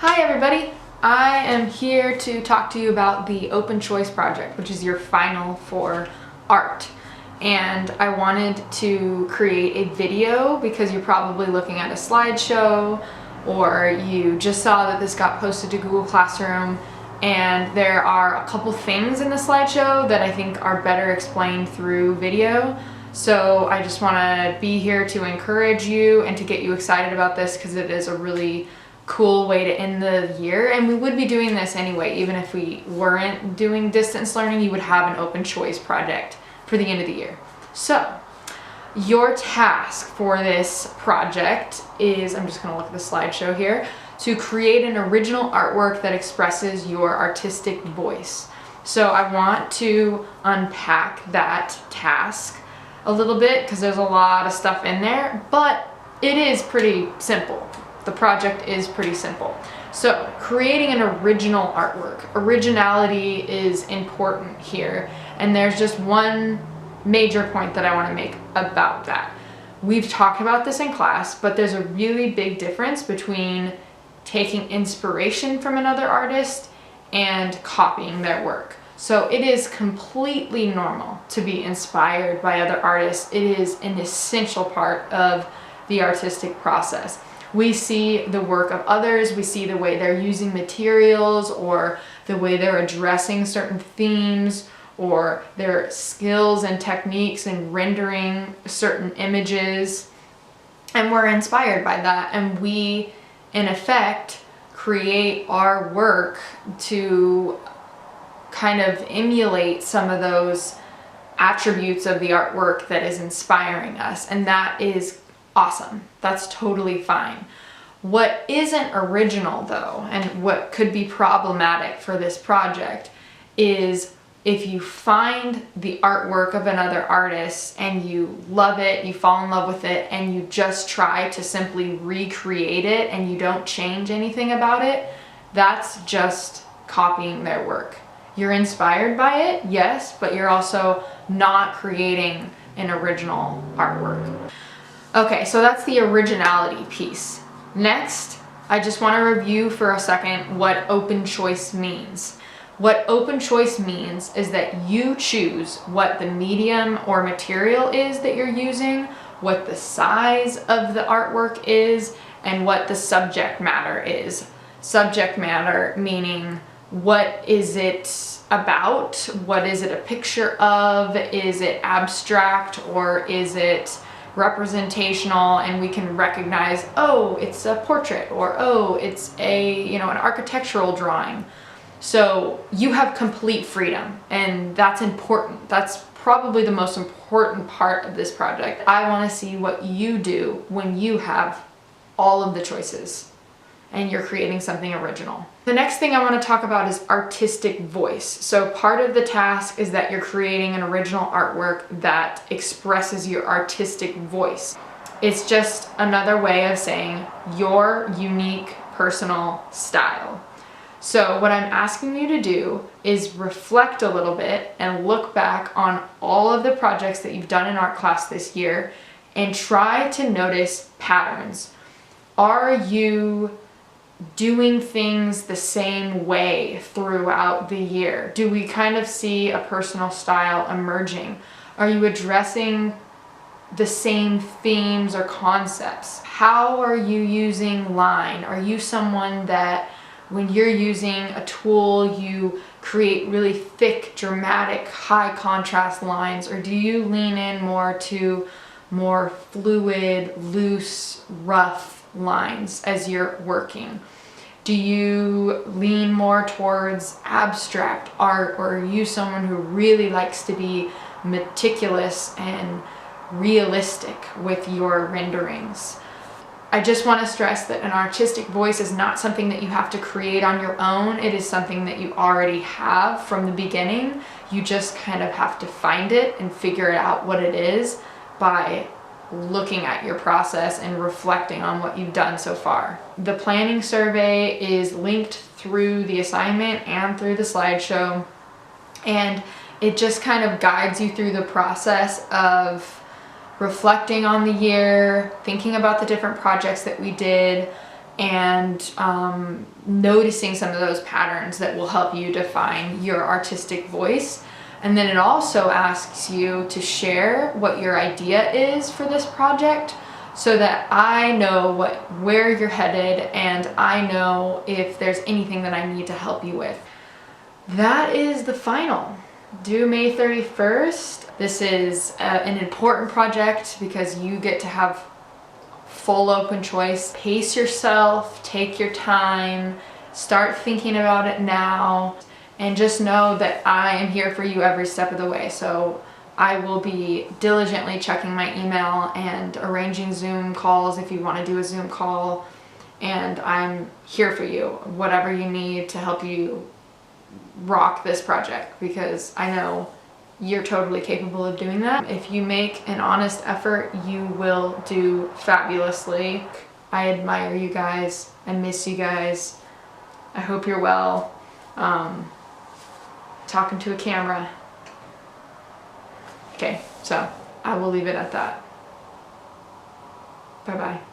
Hi everybody! I am here to talk to you about the Open Choice project, which is your final for art. And I wanted to create a video because you're probably looking at a slideshow or you just saw that this got posted to Google Classroom, and there are a couple things in the slideshow that I think are better explained through video. So I just want to be here to encourage you and to get you excited about this because it is a really cool way to end the year. And we would be doing this anyway, even if we weren't doing distance learning, you would have an open choice project for the end of the year. So your task for this project is, I'm just going to look at the slideshow here, to create an original artwork that expresses your artistic voice. So I want to unpack that task a little bit because there's a lot of stuff in there, but it is pretty simple. The project is pretty simple. So creating an original artwork. Originality is important here, and there's just one major point that I want to make about that. We've talked about this in class, but there's a really big difference between taking inspiration from another artist and copying their work. So it is completely normal to be inspired by other artists. It is an essential part of the artistic process. We see the work of others, we see the way they're using materials or the way they're addressing certain themes or their skills and techniques in rendering certain images, and we're inspired by that, and we in effect create our work to kind of emulate some of those attributes of the artwork that is inspiring us, and that is awesome. That's totally fine. What isn't original though, and what could be problematic for this project, is if you find the artwork of another artist and you love it, you fall in love with it, and you just try to simply recreate it and you don't change anything about it, that's just copying their work. You're inspired by it, yes, but you're also not creating an original artwork. Okay, so that's the originality piece. Next, I just want to review for a second what open choice means. What open choice means is that you choose what the medium or material is that you're using, what the size of the artwork is, and what the subject matter is. Subject matter meaning, what is it about? What is it a picture of? Is it abstract or is it representational? And we can recognize, oh, it's a portrait, or oh, it's a, an architectural drawing. So you have complete freedom, and that's important. That's probably the most important part of this project. I want to see what you do when you have all of the choices and you're creating something original. The next thing I want to talk about is artistic voice. So part of the task is that you're creating an original artwork that expresses your artistic voice. It's just another way of saying your unique personal style. So what I'm asking you to do is reflect a little bit and look back on all of the projects that you've done in art class this year and try to notice patterns. Are you doing things the same way throughout the year? Do we kind of see a personal style emerging? Are you addressing the same themes or concepts? How are you using line? Are you someone that when you're using a tool, you create really thick, dramatic, high contrast lines, or do you lean in more to more fluid, loose, rough lines as you're working? Do you lean more towards abstract art, or are you someone who really likes to be meticulous and realistic with your renderings? I just want to stress that an artistic voice is not something that you have to create on your own. It is something that you already have from the beginning. You just kind of have to find it and figure out what it is by looking at your process and reflecting on what you've done so far. The planning survey is linked through the assignment and through the slideshow, and it just kind of guides you through the process of reflecting on the year, thinking about the different projects that we did, and noticing some of those patterns that will help you define your artistic voice. And then it also asks you to share what your idea is for this project, so that I know where you're headed, and I know if there's anything that I need to help you with. That is the final. Due May 31st. This is an important project because you get to have full open choice. Pace yourself, take your time, start thinking about it now, and just know that I am here for you every step of the way. So I will be diligently checking my email and arranging Zoom calls if you want to do a Zoom call, and I'm here for you, whatever you need to help you rock this project, because I know you're totally capable of doing that. If you make an honest effort, you will do fabulously. I admire you guys. I miss you guys. I hope you're well. Talking to a camera. Okay, so I will leave it at that. Bye-bye.